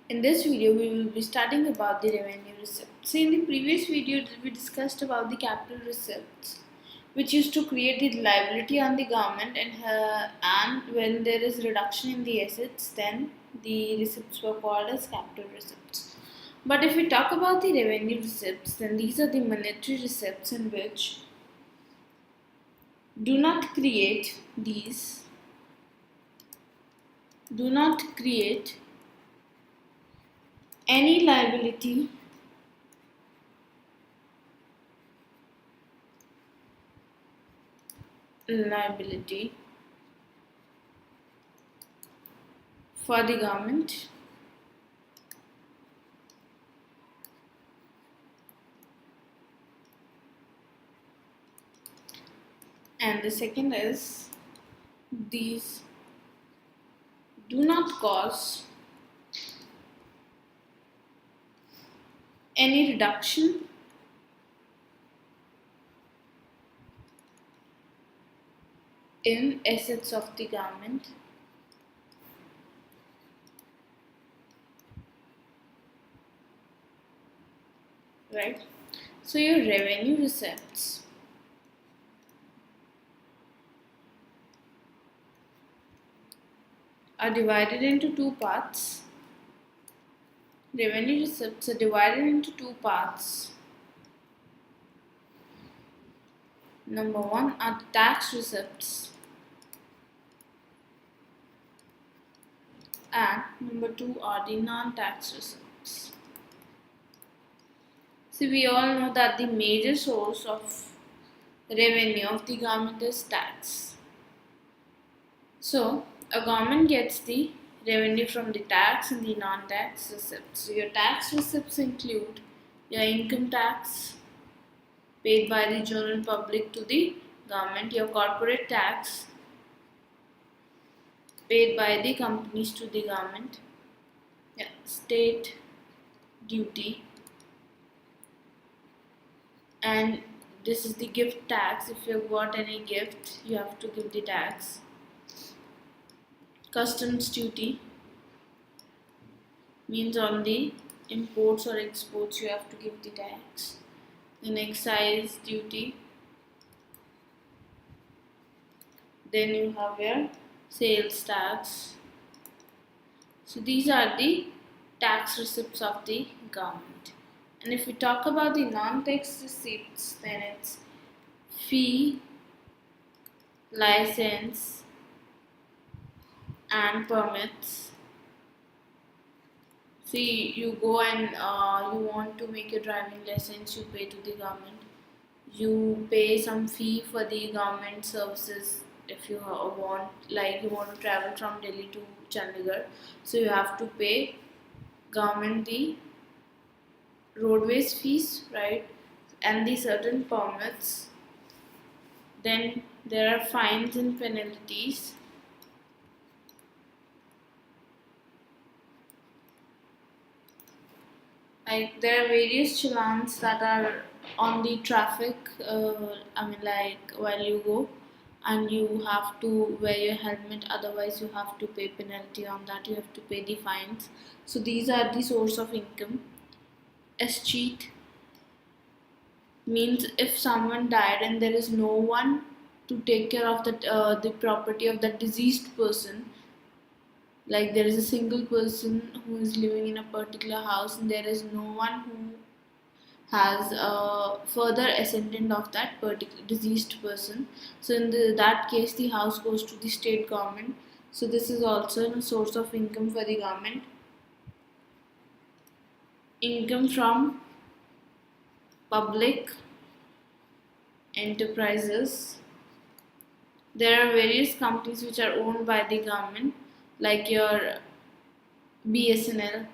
In this video, we will be studying about the revenue receipts. So in the previous video, we discussed about the capital receipts, which used to create the liability on the government, and when there is reduction in the assets, then the receipts were called as capital receipts. But if we talk about the revenue receipts, then these are the monetary receipts in which do not create these, do not create any liability for the government, and the second is these do not cause any reduction in assets of the government, right? So your revenue receipts are divided into two parts. Revenue receipts are divided into two parts. Number one are the tax receipts, and number two are the non-tax receipts. See, we all know that the major source of revenue of the government is tax. So, a government gets the revenue from the tax and the non-tax receipts. So, your tax receipts include your income tax paid by the general public to the government, your corporate tax paid by the companies to the government, state duty, and this is the gift tax. If you have got any gift, you have to give the tax. Customs duty means on the imports or exports you have to give the tax. Then excise duty. Then you have your sales tax. So these are the tax receipts of the government. And if we talk about the non-tax receipts, then it's fee, license, and permits. See, you go and you want to make a driving license, you pay to the government. You pay some fee for the government services if you want, like you want to travel from Delhi to Chandigarh. So you have to pay government the roadways fees, right? And the certain permits. Then there are fines and penalties. Like there are various challans that are on the traffic. Like while you go, and you have to wear your helmet. Otherwise, you have to pay penalty on that. You have to pay the fines. So these are the source of income. Escheat means if someone died and there is no one to take care of the property of that deceased person, like there is a single person who is living in a particular house and there is no one who has a further ascendant of that particular deceased person, so in that case the house goes to the state government. So this is also a source of income for the government. Income from public enterprises. There are various companies which are owned by the government, like your BSNL,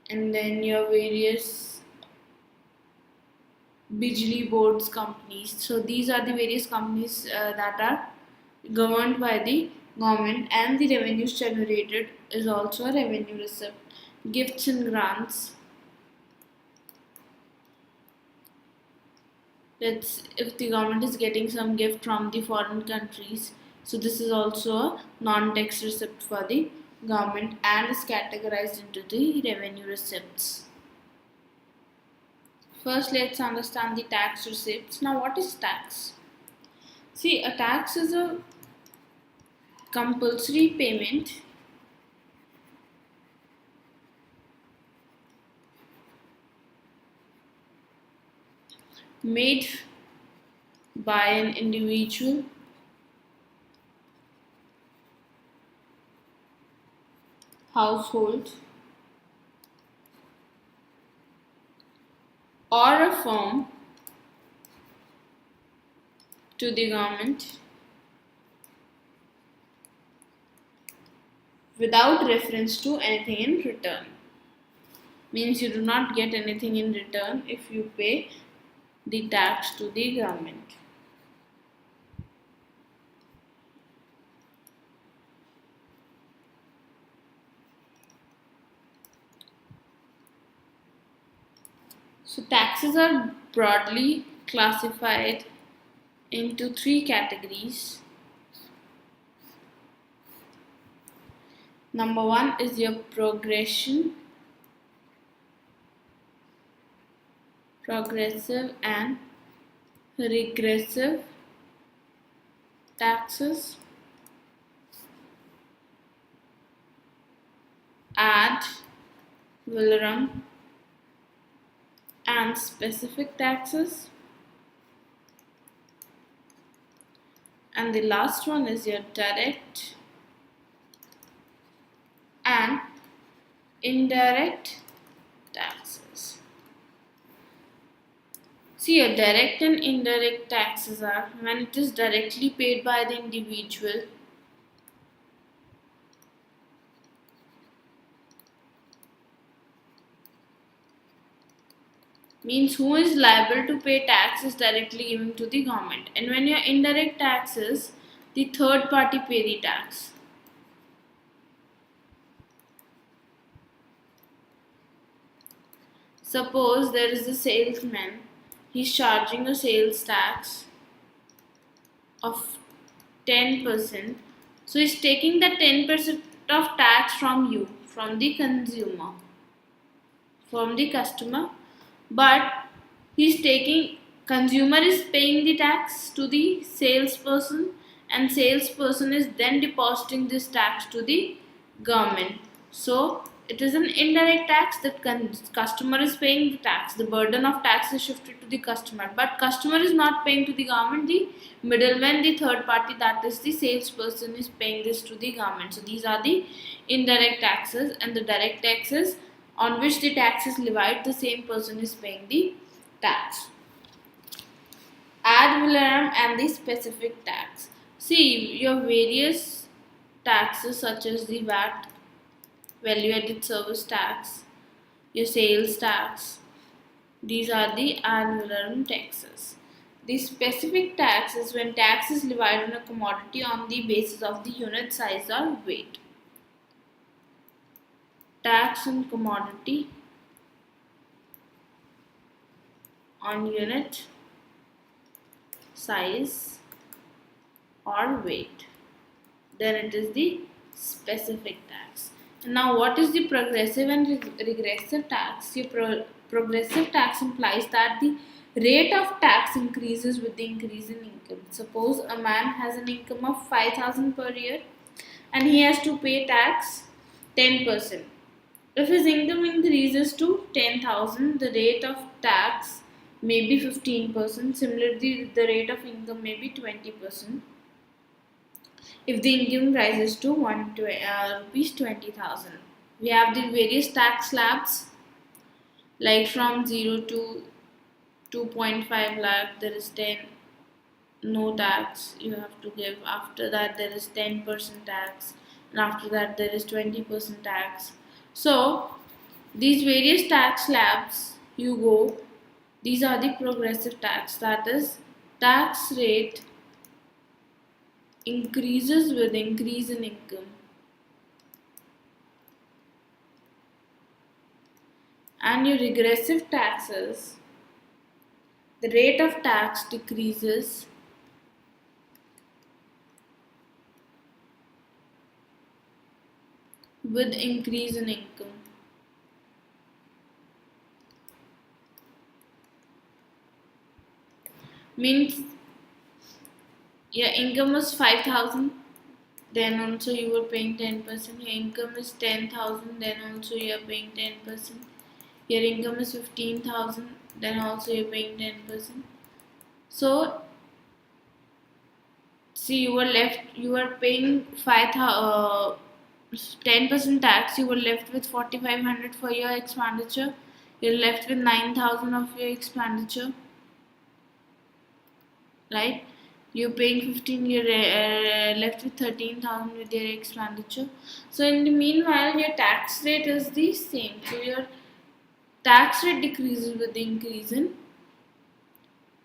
and then your various Bijli boards companies. So these are the various companies that are governed by the government, and the revenues generated is also a revenue receipt. Gifts and grants. Let's if the government is getting some gift from the foreign countries, so this is also a non-tax receipt for the government and is categorized into the revenue receipts. First, let's understand the tax receipts. Now, what is tax? See, a tax is a compulsory payment made by an individual household or a firm to the government without reference to anything in return. Means you do not get anything in return if you pay the tax to the government. So taxes are broadly classified into three categories. Number one is your progressive and regressive taxes, ad valorem and specific taxes, and the last one is your direct and indirect taxes. See, your direct and indirect taxes are when it is directly paid by the individual, means who is liable to pay tax is directly given to the government, and when your indirect taxes, the third party pay the tax. Suppose there is a salesman, he's charging a sales tax of 10%. So he's taking the 10% of tax from you, from the consumer, from the customer, but consumer is paying the tax to the salesperson, and salesperson is then depositing this tax to the government. So it is an indirect tax that customer is paying the tax. The burden of tax is shifted to the customer, but customer is not paying to the government. The middleman, the third party, that is the salesperson, is paying this to the government. So these are the indirect taxes, and the direct taxes on which the tax is levied, the same person is paying the tax. Ad valorem and the specific tax. See, your various taxes such as the VAT, value added service tax, your sales tax, these are the ad valorem taxes. The specific tax is when tax is levied on a commodity on the basis of the unit size or weight. Tax on commodity on unit size or weight, then it is the specific tax. Now, what is the progressive and regressive tax? Your progressive tax implies that the rate of tax increases with the increase in income. Suppose a man has an income of 5,000 per year and he has to pay tax 10%. If his income increases to 10,000, the rate of tax may be 15%. Similarly, the rate of income may be 20%. If the income rises to rupees 20,000, we have the various tax slabs, like from 0 to 2.5 lakh, there is 10 no tax you have to give. After that, there is 10% tax, and after that, there is 20% tax. So, these various tax slabs you go, these are the progressive tax, that is, tax rate increases with increase in income. And your regressive taxes, the rate of tax decreases with increase in income. Means your income was 5,000, then also you were paying 10%. Your income is 10,000, then also you are paying 10%. Your income is 15,000, then also you're paying 10%. So see, you were paying 10% tax. You were left with 4,500 for your expenditure. You're left with 9,000 of your expenditure, right? You're paying 15. You're left with 13,000 with your expenditure. So in the meanwhile, your tax rate is the same. So your tax rate decreases with the increase in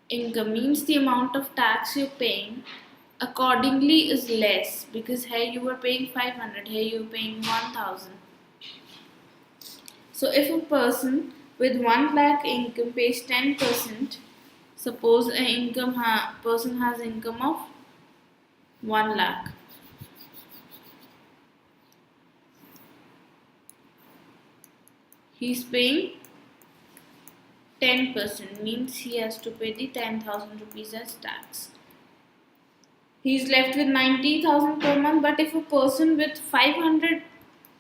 income. Means the amount of tax you're paying accordingly is less, because here you were paying 500, here you're paying 1,000. So if a person with 1 lakh income pays 10%, suppose person has income of 1 lakh, he's paying 10%, means he has to pay the 10,000 rupees as tax. He's left with 90,000 per month. But if a person with 500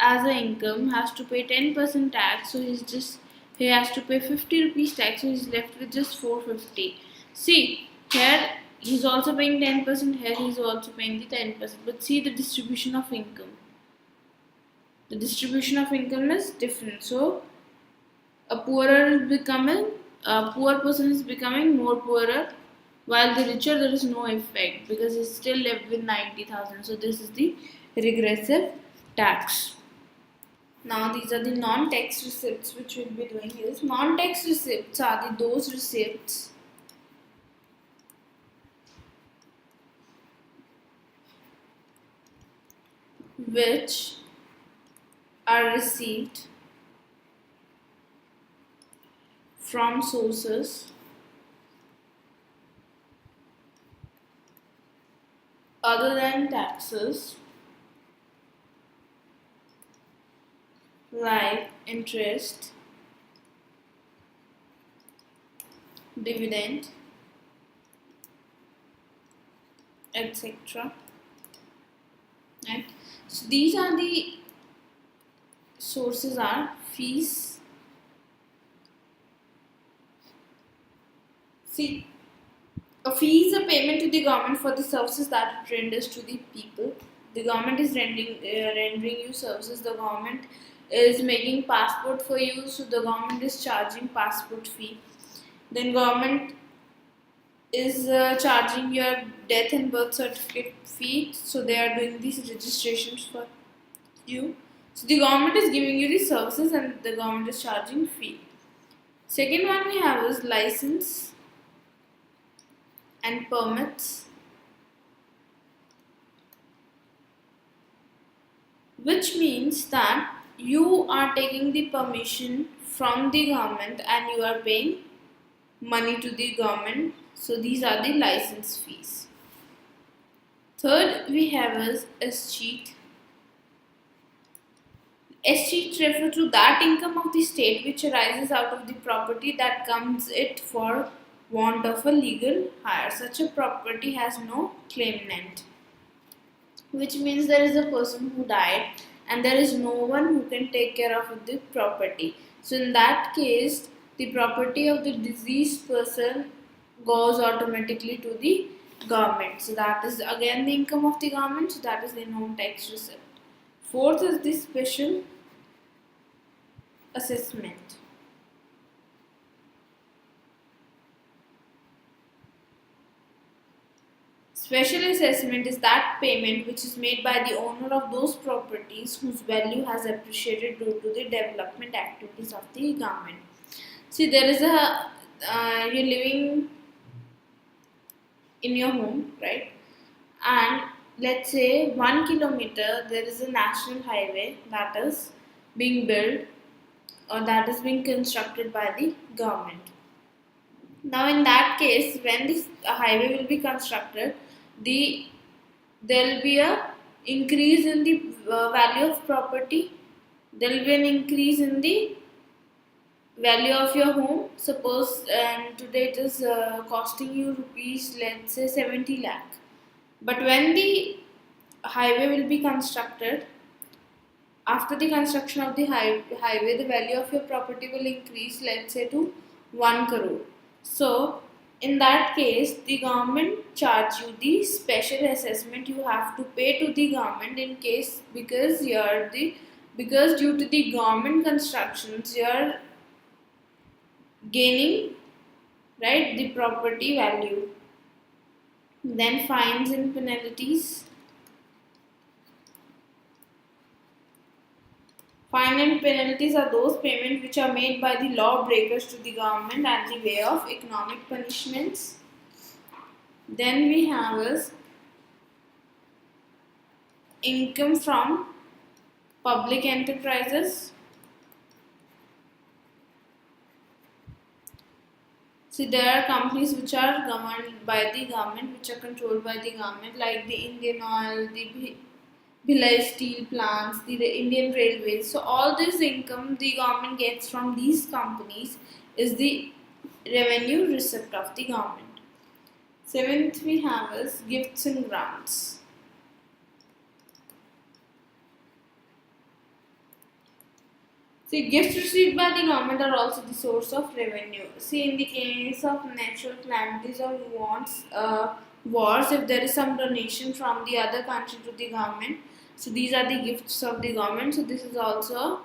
as an income has to pay 10% tax, so he has to pay 50 rupees tax, so he's left with just 450. See, here he's also paying 10%, here he's also paying the 10%. But see the distribution of income. The distribution of income is different. So a poor person is becoming more poorer, while the richer there is no effect, because he's still left with 90,000. So this is the regressive tax. Now these are the non-tax receipts which we'll be doing is. Non-tax receipts are those receipts which are received from sources other than taxes, like interest, dividend, etc. Right? So these are the sources are fees. See, a fee is a payment to the government for the services that it renders to the people. The government is rendering you services. The government is making passport for you, so the government is charging passport fee. Then government is charging your death and birth certificate fee, so they are doing these registrations for you. So the government is giving you the services and the government is charging fee. Second one we have is license and permits, which means that you are taking the permission from the government and you are paying money to the government. So these are the license fees. Third we have is escheat. Escheat refers to that income of the state which arises out of the property that comes it for want of a legal hire. Such a property has no claimant, which means there is a person who died and there is no one who can take care of the property. So in that case, the property of the deceased person goes automatically to the government. So that is again the income of the government. So that is the non-tax receipt. Fourth is the special assessment. Special assessment is that payment which is made by the owner of those properties whose value has appreciated due to the development activities of the government. See, there is you're living in your home, right? And let's say 1 kilometer there is a national highway that is being built or that is being constructed by the government. Now in that case, when this highway will be constructed, there will be a increase in the value of property there will be an increase in the value of your home. Suppose and today it is costing you rupees, let's say 70 lakh. But when the highway will be constructed, after the construction of the highway, the value of your property will increase, let's say, to 1 crore. So, in that case, the government charge you the special assessment you have to pay to the government in case, because because due to the government constructions you are gaining, right, the property value. Then fines and penalties. Fine and penalties are those payments which are made by the lawbreakers to the government and the way of economic punishments. Then we have is income from public enterprises. See, there are companies which are governed by the government, which are controlled by the government, like the Indian Oil, the Bhilai steel plants, the Indian railways. So all this income the government gets from these companies is the revenue receipt of the government. Seventh we have is gifts and grants. See, gifts received by the government are also the source of revenue. See, in the case of natural calamities or wars, if there is some donation from the other country to the government, so these are the gifts of the government. So this is also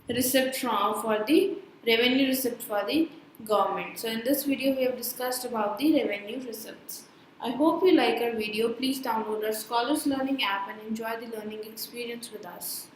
a receipt for the revenue receipt for the government. So in this video, we have discussed about the revenue receipts. I hope you like our video. Please download our Scholars Learning app and enjoy the learning experience with us.